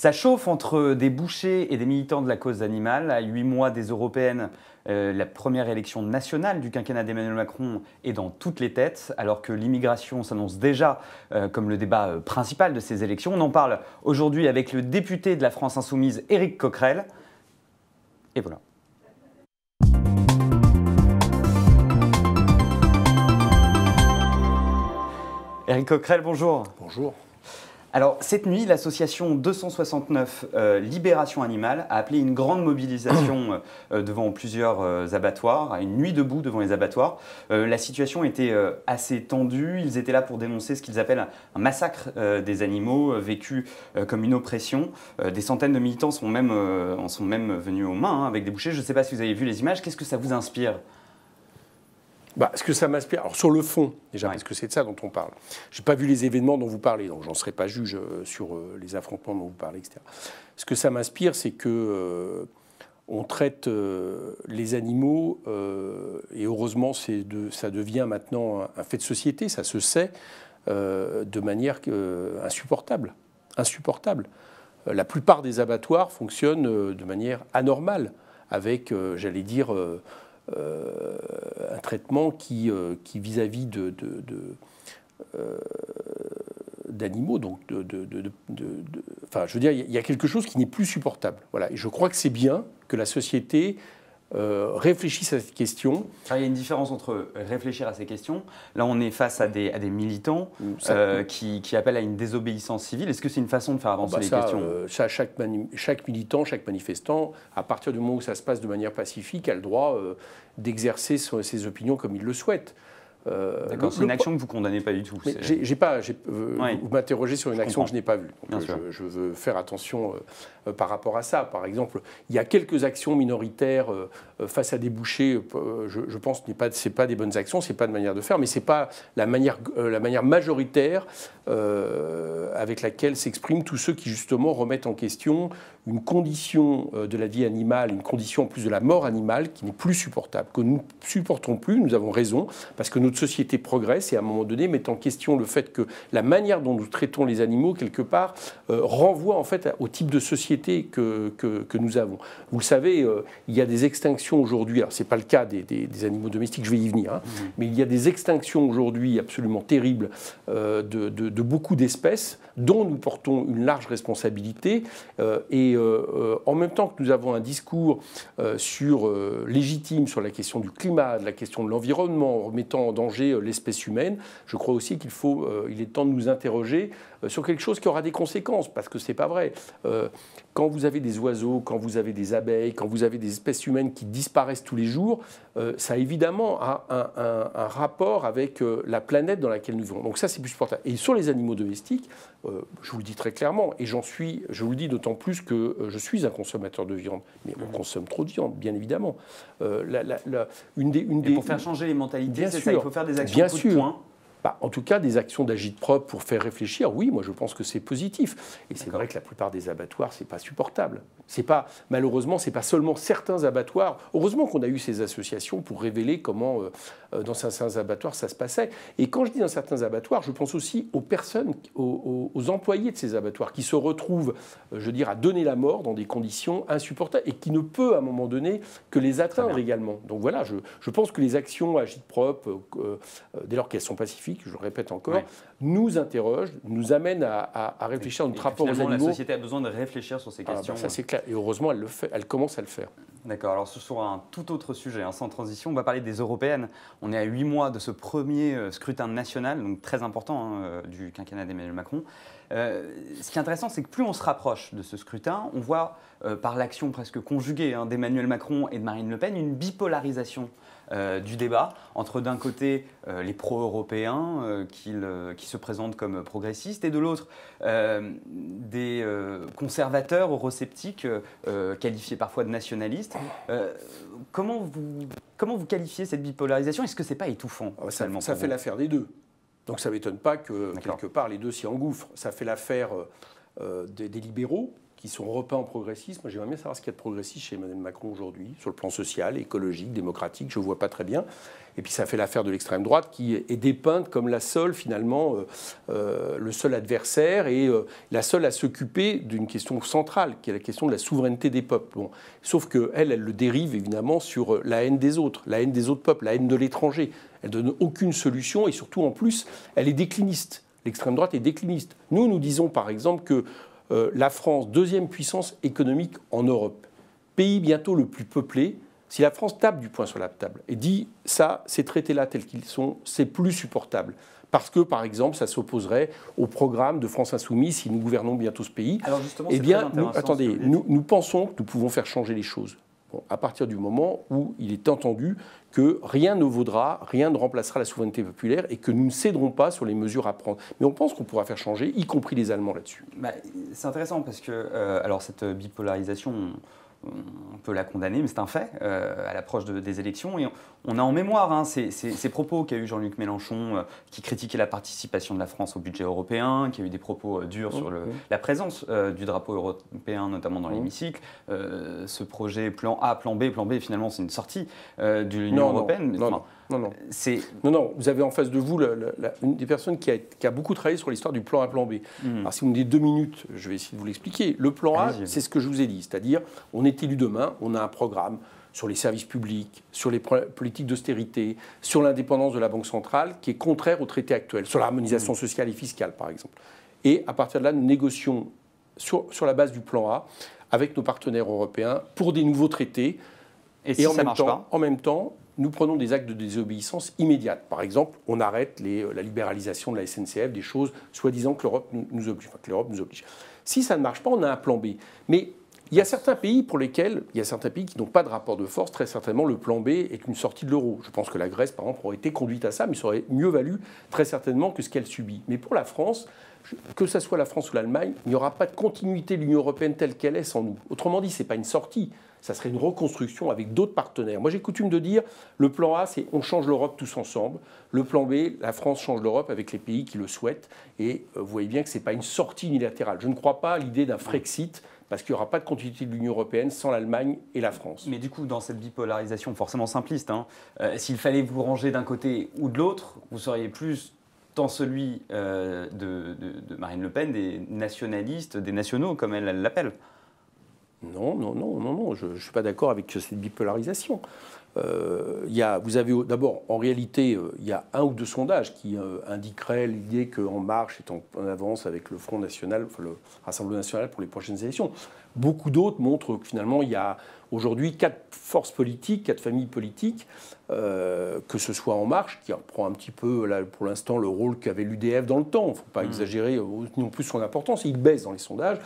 Ça chauffe entre des bouchers et des militants de la cause animale. À 8 mois des européennes, la première élection nationale du quinquennat d'Emmanuel Macron est dans toutes les têtes, alors que l'immigration s'annonce déjà comme le débat principal de ces élections. On en parle aujourd'hui avec le député de la France Insoumise, Éric Coquerel. Et voilà. Éric Coquerel, bonjour. Bonjour. Alors, cette nuit, l'association 269 Libération Animale a appelé une grande mobilisation devant plusieurs abattoirs, à une nuit debout devant les abattoirs. La situation était assez tendue. Ils étaient là pour dénoncer ce qu'ils appellent un massacre des animaux vécu comme une oppression. Des centaines de militants en sont même venus aux mains avec des bouchers. Je ne sais pas si vous avez vu les images. Qu'est-ce que ça vous inspire ? Ce que ça m'inspire, alors sur le fond, déjà, parce que c'est de ça dont on parle. Je n'ai pas vu les événements dont vous parlez, donc j'en serai pas juge sur les affrontements dont vous parlez, etc. Ce que ça m'inspire, c'est que on traite les animaux, et heureusement, ça devient maintenant un fait de société, ça se sait, de manière insupportable. Insupportable. La plupart des abattoirs fonctionnent de manière anormale, avec, j'allais dire, un traitement qui vis-à-vis d'animaux, donc enfin, je veux dire, il y a quelque chose qui n'est plus supportable. Voilà. Et je crois que c'est bien que la société réfléchisse à cette question. Alors, il y a une différence entre réfléchir à ces questions. Là, on est face à des militants qui appellent à une désobéissance civile. Est-ce que c'est une façon de faire avancer les questions ? Chaque militant, chaque manifestant, à partir du moment où ça se passe de manière pacifique, a le droit d'exercer ses opinions comme il le souhaite. D'accord, c'est une action que vous ne condamnez pas du tout. Vous m'interrogez sur une action que je n'ai pas vue. Je veux faire attention par rapport à ça. Par exemple, il y a quelques actions minoritaires face à des bouchers, je pense que ce n'est pas des bonnes actions, ce n'est pas de manière de faire, mais ce n'est pas la manière majoritaire avec laquelle s'expriment tous ceux qui justement remettent en question une condition de la vie animale, une condition en plus de la mort animale qui n'est plus supportable, que nous ne supportons plus, nous avons raison, parce que notre société progresse et à un moment donné met en question le fait que la manière dont nous traitons les animaux, quelque part, renvoie en fait au type de société que nous avons. Vous le savez, il y a des extinctions aujourd'hui, alors ce n'est pas le cas des animaux domestiques, je vais y venir, mais il y a des extinctions aujourd'hui absolument terribles de beaucoup d'espèces dont nous portons une large responsabilité et en même temps que nous avons un discours légitime sur la question du climat, de la question de l'environnement, en remettant en danger l'espèce humaine, je crois aussi il est temps de nous interroger sur quelque chose qui aura des conséquences, parce que ce n'est pas vrai. Quand vous avez des oiseaux, quand vous avez des abeilles, quand vous avez des espèces humaines qui disparaissent tous les jours, ça évidemment a un rapport avec la planète dans laquelle nous vivons. Donc ça, c'est plus supportable. Et sur les animaux domestiques, je vous le dis très clairement, et je vous le dis d'autant plus que je suis un consommateur de viande, mais on consomme trop de viande, bien évidemment. Pour faire changer les mentalités, c'est ça, il faut faire des actions coup de poing. En tout cas, des actions d'agit-prop pour faire réfléchir, oui, moi je pense que c'est positif. Et c'est vrai que la plupart des abattoirs, c'est pas supportable. Malheureusement, c'est pas seulement certains abattoirs. Heureusement qu'on a eu ces associations pour révéler comment, dans certains abattoirs, ça se passait. Et quand je dis dans certains abattoirs, je pense aussi aux personnes, aux employés de ces abattoirs qui se retrouvent, à donner la mort dans des conditions insupportables et qui ne peut, à un moment donné, que les atteindre également. Donc voilà, je pense que les actions agit-prop, dès lors qu'elles sont pacifiques, je le répète encore, nous interrogent, nous amènent à réfléchir à notre rapport aux animaux. La société a besoin de réfléchir sur ces questions. Ça c'est clair, et heureusement elle commence à le faire. D'accord, alors sur un tout autre sujet, sans transition, on va parler des européennes. On est à 8 mois de ce premier scrutin national, donc très important du quinquennat d'Emmanuel Macron. Ce qui est intéressant, c'est que plus on se rapproche de ce scrutin, on voit par l'action presque conjuguée d'Emmanuel Macron et de Marine Le Pen une bipolarisation du débat entre d'un côté les pro-européens qui se présentent comme progressistes et de l'autre des conservateurs eurosceptiques qualifiés parfois de nationalistes. Comment vous qualifiez cette bipolarisation ? Est-ce que ce n'est pas étouffant ? Ça fait l'affaire des deux. Donc ça ne m'étonne pas que quelque part les deux s'y engouffrent. Ça fait l'affaire des libéraux qui sont repeints en progressisme. Moi, j'aimerais bien savoir ce qu'il y a de progressiste chez Emmanuel Macron aujourd'hui, sur le plan social, écologique, démocratique, je ne vois pas très bien. Et puis ça fait l'affaire de l'extrême droite qui est dépeinte comme la seule, finalement, le seul adversaire et la seule à s'occuper d'une question centrale, qui est la question de la souveraineté des peuples. Bon. Sauf qu'elle le dérive évidemment sur la haine des autres peuples, la haine de l'étranger. Elle ne donne aucune solution et surtout, en plus, elle est décliniste. L'extrême droite est décliniste. Nous disons par exemple que la France, deuxième puissance économique en Europe, pays bientôt le plus peuplé, si la France tape du poing sur la table et dit ça, ces traités-là tels qu'ils sont, c'est plus supportable. Parce que, par exemple, ça s'opposerait au programme de France Insoumise si nous gouvernons bientôt ce pays. Alors justement, eh bien, nous pensons que nous pouvons faire changer les choses. Bon, à partir du moment où il est entendu que rien ne vaudra, rien ne remplacera la souveraineté populaire et que nous ne céderons pas sur les mesures à prendre. Mais on pense qu'on pourra faire changer, y compris les Allemands là-dessus. C'est intéressant parce que alors cette bipolarisation, on peut la condamner, mais c'est un fait à l'approche des élections. Et on a en mémoire ces propos qu'a eu Jean-Luc Mélenchon qui critiquait la participation de la France au budget européen, qui a eu des propos durs sur la présence du drapeau européen, notamment dans l'hémicycle. Ce projet plan A, plan B, finalement, c'est une sortie de l'Union européenne. Non, vous avez en face de vous une des personnes qui a beaucoup travaillé sur l'histoire du plan A, plan B. Alors, si vous me dites 2 minutes, je vais essayer de vous l'expliquer. Le plan A, c'est ce que je vous ai dit, c'est-à-dire, on est élu demain, on a un programme sur les services publics, sur les politiques d'austérité, sur l'indépendance de la Banque centrale, qui est contraire au traité actuel, sur l'harmonisation sociale et fiscale, par exemple. Et à partir de là, nous négocions sur la base du plan A avec nos partenaires européens pour des nouveaux traités. Et si ça ne marche pas ? En même temps, nous prenons des actes de désobéissance immédiate. Par exemple, on arrête la libéralisation de la SNCF, des choses soi-disant que l'Europe nous oblige. Si ça ne marche pas, on a un plan B. Mais il y a certains pays qui n'ont pas de rapport de force. Très certainement, le plan B est une sortie de l'euro. Je pense que la Grèce, par exemple, aurait été conduite à ça, mais ça aurait mieux valu très certainement que ce qu'elle subit. Mais pour la France, que ce soit la France ou l'Allemagne, il n'y aura pas de continuité de l'Union européenne telle qu'elle est sans nous. Autrement dit, ce n'est pas une sortie, ça serait une reconstruction avec d'autres partenaires. Moi, j'ai coutume de dire, le plan A, c'est on change l'Europe tous ensemble. Le plan B, la France change l'Europe avec les pays qui le souhaitent. Et vous voyez bien que ce n'est pas une sortie unilatérale. Je ne crois pas à l'idée d'un Frexit, parce qu'il n'y aura pas de continuité de l'Union européenne sans l'Allemagne et la France. Mais du coup, dans cette bipolarisation forcément simpliste, s'il fallait vous ranger d'un côté ou de l'autre, vous seriez plus dans celui de Marine Le Pen, des nationalistes, des nationaux, comme elle l'appelle. Non, je ne suis pas d'accord avec cette bipolarisation. Vous avez d'abord, en réalité, il y a 1 ou 2 sondages qui indiqueraient l'idée qu'En Marche est en avance avec le Front National, enfin le Rassemblement National pour les prochaines élections. Beaucoup d'autres montrent que finalement, il y a aujourd'hui 4 forces politiques, 4 familles politiques, que ce soit En Marche, qui reprend un petit peu, là, pour l'instant, le rôle qu'avait l'UDF dans le temps. Il ne faut pas exagérer non plus son importance. Il baisse dans les sondages.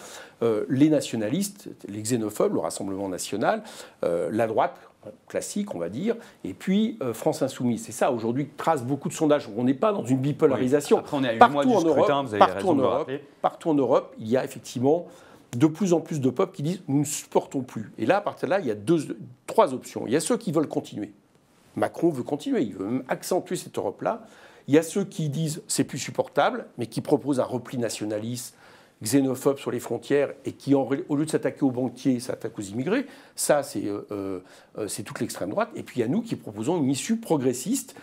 Les nationalistes, les xénophobes, le Rassemblement National, la droite, classique, on va dire, et puis France Insoumise. C'est ça, aujourd'hui, trace beaucoup de sondages. On n'est pas dans une bipolarisation. Après, on est à 8 mois du scrutin, vous avez raison de le rappeler. Partout en Europe, il y a effectivement de plus en plus de peuples qui disent « nous ne supportons plus ». Et là, à partir de là, il y a 3 options. Il y a ceux qui veulent continuer. Macron veut continuer, il veut même accentuer cette Europe-là. Il y a ceux qui disent « c'est plus supportable », mais qui proposent un repli nationaliste, xénophobe sur les frontières et qui, au lieu de s'attaquer aux banquiers, s'attaque aux immigrés. Ça, c'est toute l'extrême droite. Et puis il y a nous qui proposons une issue progressiste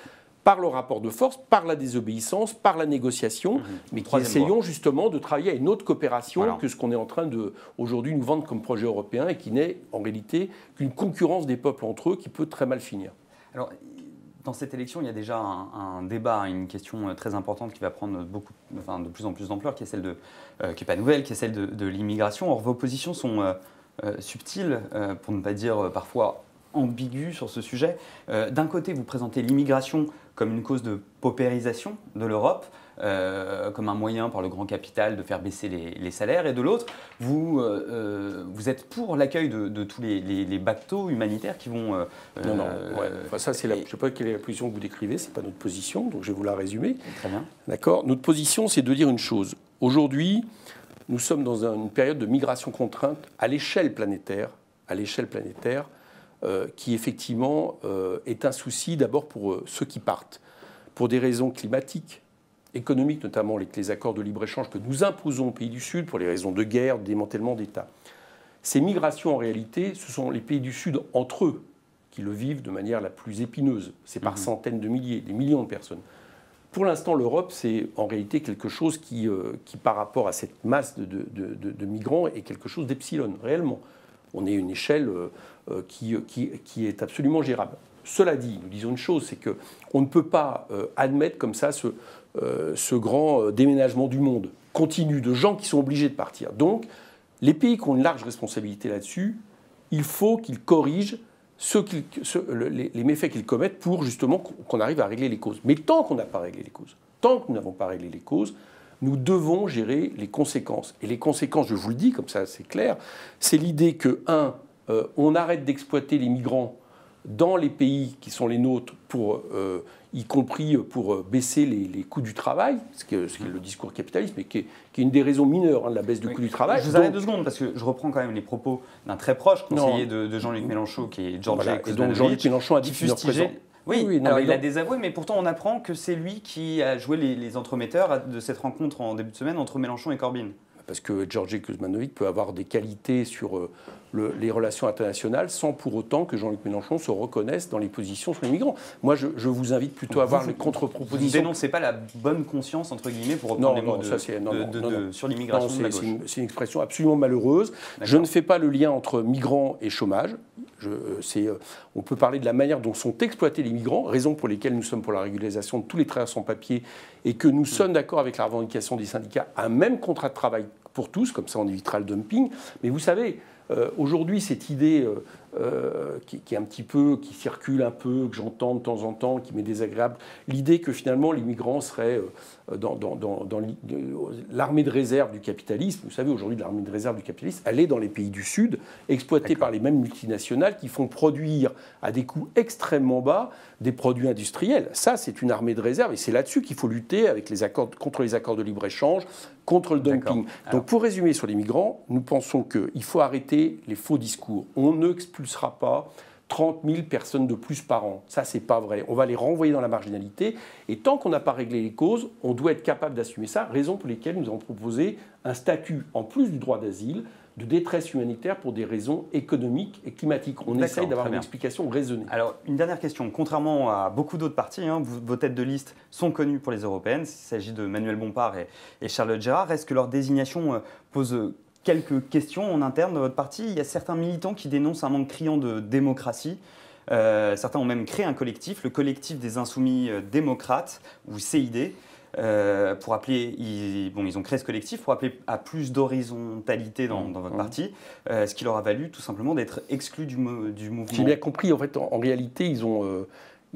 par le rapport de force, par la désobéissance, par la négociation, mais qui essayons justement de travailler à une autre coopération que ce qu'on est en train de, aujourd'hui, nous vendre comme projet européen et qui n'est en réalité qu'une concurrence des peuples entre eux qui peut très mal finir. Alors, dans cette élection, il y a déjà un débat, une question très importante qui va prendre de plus en plus d'ampleur, qui est celle qui n'est pas nouvelle, qui est celle de l'immigration. Or, vos positions sont subtiles, pour ne pas dire parfois ambiguës sur ce sujet. D'un côté, vous présentez l'immigration comme une cause de paupérisation de l'Europe, comme un moyen par le grand capital de faire baisser les salaires, et de l'autre, vous êtes pour l'accueil de tous les bateaux humanitaires qui vont... je ne sais pas quelle est la position que vous décrivez, ce n'est pas notre position, donc je vais vous la résumer. Très bien. D'accord. Notre position, c'est de dire une chose. Aujourd'hui, nous sommes dans une période de migration contrainte à l'échelle planétaire, qui effectivement est un souci d'abord pour ceux qui partent, pour des raisons climatiques, économiques, notamment les accords de libre-échange que nous imposons aux pays du Sud pour les raisons de guerre, de démantèlement d'État. Ces migrations, en réalité, ce sont les pays du Sud entre eux qui le vivent de manière la plus épineuse. C'est par centaines de milliers, des millions de personnes. Pour l'instant, l'Europe, c'est en réalité quelque chose qui, par rapport à cette masse de migrants, est quelque chose d'epsilon, réellement. On est à une échelle qui est absolument gérable. Cela dit, nous disons une chose, c'est qu'on ne peut pas admettre comme ça ce grand déménagement du monde continu de gens qui sont obligés de partir. Donc, les pays qui ont une large responsabilité là-dessus, il faut qu'ils corrigent les méfaits qu'ils commettent pour justement qu'on arrive à régler les causes. Mais tant qu'on n'a pas réglé les causes, tant que nous n'avons pas réglé les causes, nous devons gérer les conséquences. Et les conséquences, je vous le dis, comme ça c'est clair, c'est l'idée que, on arrête d'exploiter les migrants dans les pays qui sont les nôtres, y compris pour baisser les coûts du travail, ce qui est le discours capitaliste, mais qui est une des raisons mineures de la baisse du coût du travail. Je vous arrête 2 secondes, parce que je reprends quand même les propos d'un très proche conseiller de Jean-Luc Mélenchon, qui est Georges Kuzmanović. Et donc Jean-Luc Mélenchon a dit qu'il représente. Oui, alors il a désavoué, mais pourtant on apprend que c'est lui qui a joué les entremetteurs de cette rencontre en début de semaine entre Mélenchon et Corbyn. Parce que Georges Kuzmanović peut avoir des qualités sur les relations internationales sans pour autant que Jean-Luc Mélenchon se reconnaisse dans les positions sur les migrants. Moi, je vous invite plutôt à voir les contre-propositions. Vous ne dénoncez pas la bonne conscience, entre guillemets, pour reprendre les mots sur l'immigration de la gauche. C'est une expression absolument malheureuse. Je ne fais pas le lien entre migrants et chômage. On peut parler de la manière dont sont exploités les migrants, raison pour lesquelles nous sommes pour la régularisation de tous les travailleurs sans papier et que nous sommes d'accord avec la revendication des syndicats, un même contrat de travail pour tous, comme ça on évitera le dumping. Mais vous savez, aujourd'hui, cette idée qui circule un peu, que j'entends de temps en temps, qui m'est désagréable, l'idée que finalement les migrants seraient dans l'armée de réserve du capitalisme. Vous savez, aujourd'hui, l'armée de réserve du capitalisme, elle est dans les pays du Sud, exploitée par les mêmes multinationales qui font produire à des coûts extrêmement bas des produits industriels. Ça, c'est une armée de réserve et c'est là-dessus qu'il faut lutter contre les accords de libre-échange, contre le dumping. Donc, pour résumer sur les migrants, nous pensons qu'il faut arrêter les faux discours. On n'expulsera pas 30 000 personnes de plus par an. Ça, c'est pas vrai. On va les renvoyer dans la marginalité. Et tant qu'on n'a pas réglé les causes, on doit être capable d'assumer ça, raison pour lesquelles nous avons proposé un statut, en plus du droit d'asile, de détresse humanitaire pour des raisons économiques et climatiques. On essaye d'avoir une explication raisonnée. Alors, une dernière question. Contrairement à beaucoup d'autres partis, vos têtes de liste sont connues pour les européennes. Il s'agit de Manuel Bompard et Charlotte Gérard. Est-ce que leur désignation pose quelques questions en interne de votre parti? Il y a certains militants qui dénoncent un manque criant de démocratie. Certains ont même créé un collectif, le collectif des insoumis démocrates, ou CID. Pour appeler, ils ont créé ce collectif pour appeler à plus d'horizontalité dans votre parti, ce qui leur a valu tout simplement d'être exclus du mouvement. J'ai bien compris, en fait, en réalité, ils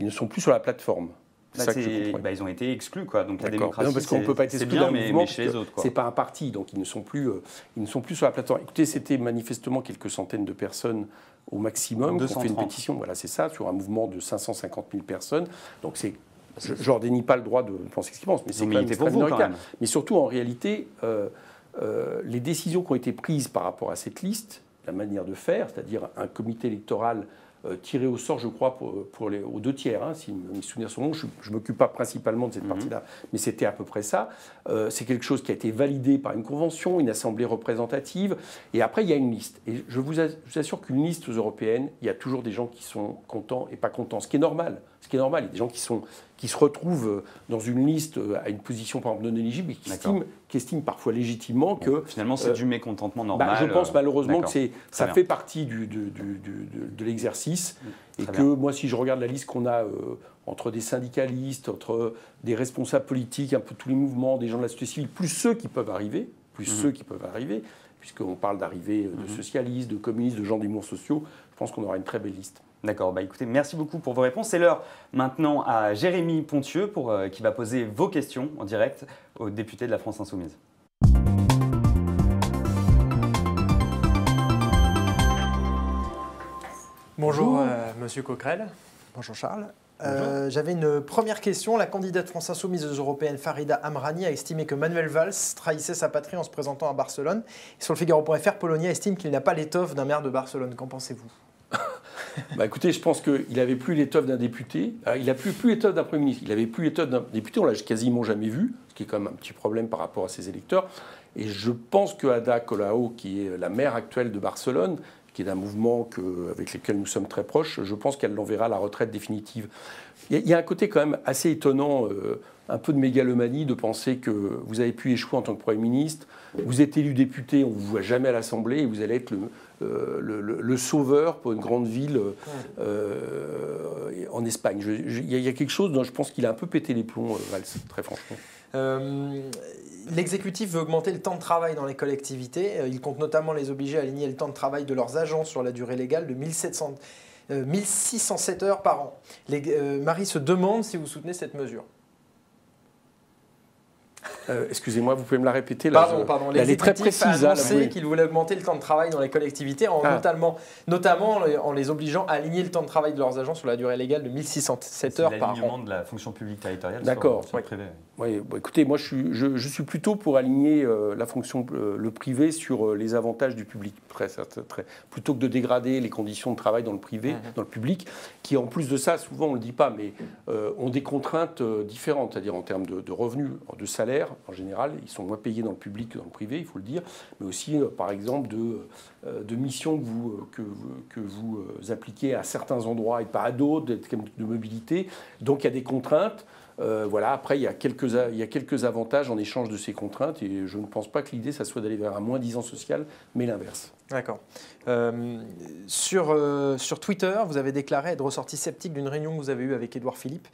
ne sont plus sur la plateforme. Ils ont été exclus, quoi. Donc la démocratie, parce qu'on ne peut pas être exclu d'un mouvement, mais chez les autres, c'est pas un parti, donc ils ne sont plus sur la plateforme. Écoutez, c'était manifestement quelques centaines de personnes au maximum qui ont fait une pétition. Voilà, c'est ça, sur un mouvement de 550 000 personnes. Donc je ne leur dénie pas le droit de penser ce qu'ils pensent, mais c'est quand même très minoritaire. Mais surtout, en réalité, les décisions qui ont été prises par rapport à cette liste, la manière de faire, c'est-à-dire un comité électoral tiré au sort, je crois, aux 2 tiers, si mes souvenirs sont bons. Je ne m'occupe pas principalement de cette partie-là, mais c'était à peu près ça. C'est quelque chose qui a été validé par une convention, une assemblée représentative, et après, il y a une liste. Et je vous assure qu'une liste européenne, il y a toujours des gens qui sont contents et pas contents, ce qui est normal. Il y a des gens qui se retrouvent dans une liste à une position, par exemple, non éligible, et qui estiment parfois légitimement que... Finalement, c'est du mécontentement normal. Je pense malheureusement que ça fait partie de l'exercice. Et que moi, si je regarde la liste qu'on a entre des syndicalistes, entre des responsables politiques, un peu tous les mouvements, des gens de la société civile, plus ceux qui peuvent arriver, puisqu'on parle d'arrivée de socialistes, de communistes, de gens des mouvements sociaux, je pense qu'on aura une très belle liste. D'accord, écoutez, merci beaucoup pour vos réponses. C'est l'heure maintenant à Jérémy Pontieux qui va poser vos questions en direct aux députés de la France Insoumise. Bonjour Monsieur Coquerel. Bonjour Charles. J'avais une première question. La candidate France Insoumise aux Européennes, Farida Amrani, a estimé que Manuel Valls trahissait sa patrie en se présentant à Barcelone. Et sur le Figaro.fr, Polonia estime qu'il n'a pas l'étoffe d'un maire de Barcelone. Qu'en pensez-vous ? Écoutez, je pense qu'il n'avait plus l'étoffe d'un député. Il n'a plus l'étoffe d'un Premier ministre. Il n'avait plus l'étoffe d'un député. On ne l'a quasiment jamais vu, ce qui est quand même un petit problème par rapport à ses électeurs. Et je pense que Ada Colau, qui est la maire actuelle de Barcelone, qui est d'un mouvement avec lequel nous sommes très proches, je pense qu'elle l'enverra à la retraite définitive. Il y a un côté quand même assez étonnant, un peu de mégalomanie, de penser que vous avez pu échouer en tant que Premier ministre, vous êtes élu député, on ne vous voit jamais à l'Assemblée, et vous allez être le sauveur pour une grande ville en Espagne. Il y a quelque chose dont je pense qu'il a un peu pété les plombs, Valls, très franchement. L'exécutif veut augmenter le temps de travail dans les collectivités. Il compte notamment les obliger à aligner le temps de travail de leurs agents sur la durée légale de 1607 heures par an. Marie se demande si vous soutenez cette mesure. Excusez-moi, vous pouvez me la répéter là, Pardon. Elle est très précise. A annoncé qu'il voulait augmenter le temps de travail dans les collectivités, notamment en les obligeant à aligner le temps de travail de leurs agents sur la durée légale de 1607 heures par an. L'alignement de la fonction publique territoriale sur le privé. Oui, écoutez, moi je suis plutôt pour aligner le privé sur les avantages du public, plutôt que de dégrader les conditions de travail dans le privé, dans le public, qui en plus de ça, souvent on ne le dit pas, mais ont des contraintes différentes, c'est-à-dire en termes de revenus, de salaire. En général, ils sont moins payés dans le public que dans le privé, il faut le dire, mais aussi, par exemple, de missions que vous appliquez à certains endroits et pas à d'autres, de mobilité. Donc, il y a des contraintes. Après, il y a quelques avantages en échange de ces contraintes, et je ne pense pas que l'idée, ça soit d'aller vers un moins-disant social, mais l'inverse. D'accord. Sur Twitter, vous avez déclaré être ressorti sceptique d'une réunion que vous avez eue avec Édouard Philippe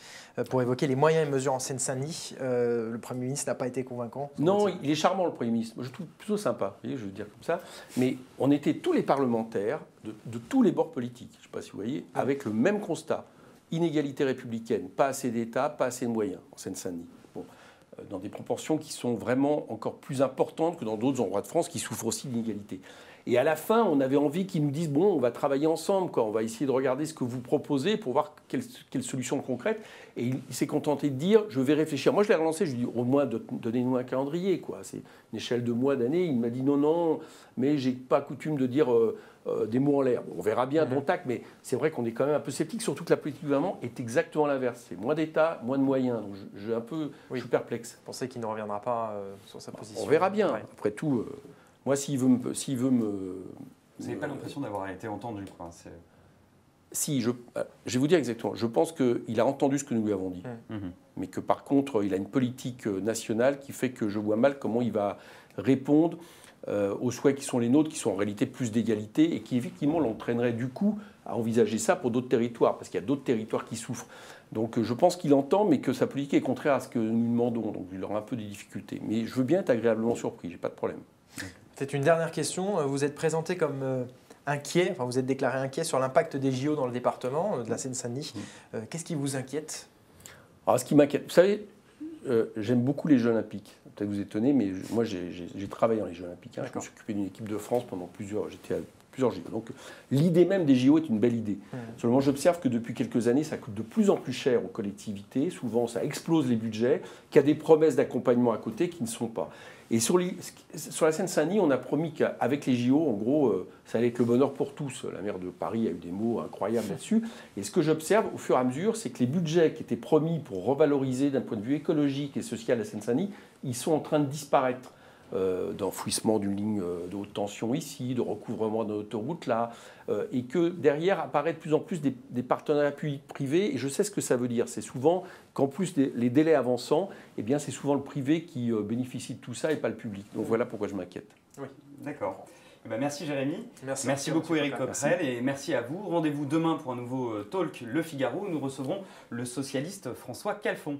pour évoquer les moyens et mesures en Seine-Saint-Denis. Le Premier ministre n'a pas été convaincant. Non, il est charmant, le Premier ministre. Je le trouve plutôt sympa, vous voyez, je veux dire comme ça. Mais on était tous les parlementaires de tous les bords politiques, je ne sais pas si vous voyez, avec le même constat. Inégalité républicaine, pas assez d'État, pas assez de moyens en Seine-Saint-Denis. Dans des proportions qui sont vraiment encore plus importantes que dans d'autres endroits de France qui souffrent aussi d'inégalité. Et à la fin, on avait envie qu'ils nous disent « bon, on va travailler ensemble, on va essayer de regarder ce que vous proposez pour voir quelles solutions concrètes ». Et il s'est contenté de dire « je vais réfléchir ». Moi, je l'ai relancé, je lui ai dit « au moins, donnez-nous un calendrier, quoi. C'est une échelle de mois, d'années ». Il m'a dit « non, mais j'ai pas coutume de dire des mots en l'air ». On verra bien, dont acte, mais c'est vrai qu'on est quand même un peu sceptique, surtout que la politique du gouvernement est exactement l'inverse. C'est moins d'État, moins de moyens. Donc je suis perplexe. Vous pensez qu'il ne reviendra pas sur sa position? On verra bien. Ouais. Après tout... Moi, s'il veut me... Vous n'avez pas l'impression d'avoir été entendu, quoi. Si, je vais vous dire exactement. Je pense qu'il a entendu ce que nous lui avons dit. Mais que par contre, il a une politique nationale qui fait que je vois mal comment il va répondre aux souhaits qui sont les nôtres, qui sont en réalité plus d'égalité et qui effectivement l'entraînerait du coup à envisager ça pour d'autres territoires, parce qu'il y a d'autres territoires qui souffrent. Donc je pense qu'il entend, mais que sa politique est contraire à ce que nous demandons. Donc il aura un peu des difficultés. Mais je veux bien être agréablement surpris, j'ai pas de problème. C'est une dernière question. Vous êtes présenté comme inquiet, vous êtes déclaré inquiet sur l'impact des JO dans le département de la Seine-Saint-Denis. Qu'est-ce qui vous inquiète? Alors, ce qui m'inquiète, vous savez, j'aime beaucoup les Jeux Olympiques. Peut-être vous étonnez, mais moi j'ai travaillé dans les Jeux Olympiques. Je me suis occupé d'une équipe de France pendant j'étais à plusieurs JO. Donc l'idée même des JO est une belle idée. Seulement j'observe que depuis quelques années, ça coûte de plus en plus cher aux collectivités. Souvent, ça explose les budgets, qu'il y a des promesses d'accompagnement à côté qui ne sont pas. Et sur la Seine-Saint-Denis, on a promis qu'avec les JO, en gros, ça allait être le bonheur pour tous. La maire de Paris a eu des mots incroyables là-dessus. Et ce que j'observe au fur et à mesure, c'est que les budgets qui étaient promis pour revaloriser d'un point de vue écologique et social la Seine-Saint-Denis, ils sont en train de disparaître. D'enfouissement d'une ligne de haute tension ici, de recouvrement de l'autoroute là, et que derrière apparaissent de plus en plus des partenariats publics-privés, et je sais ce que ça veut dire. C'est souvent qu'en plus les délais avançant, eh bien c'est souvent le privé qui bénéficie de tout ça et pas le public. Donc voilà pourquoi je m'inquiète. Oui, d'accord. Merci Jérémy. Merci beaucoup Éric Coquerel, et merci à vous. Rendez-vous demain pour un nouveau talk Le Figaro où nous recevrons le socialiste François Calfon.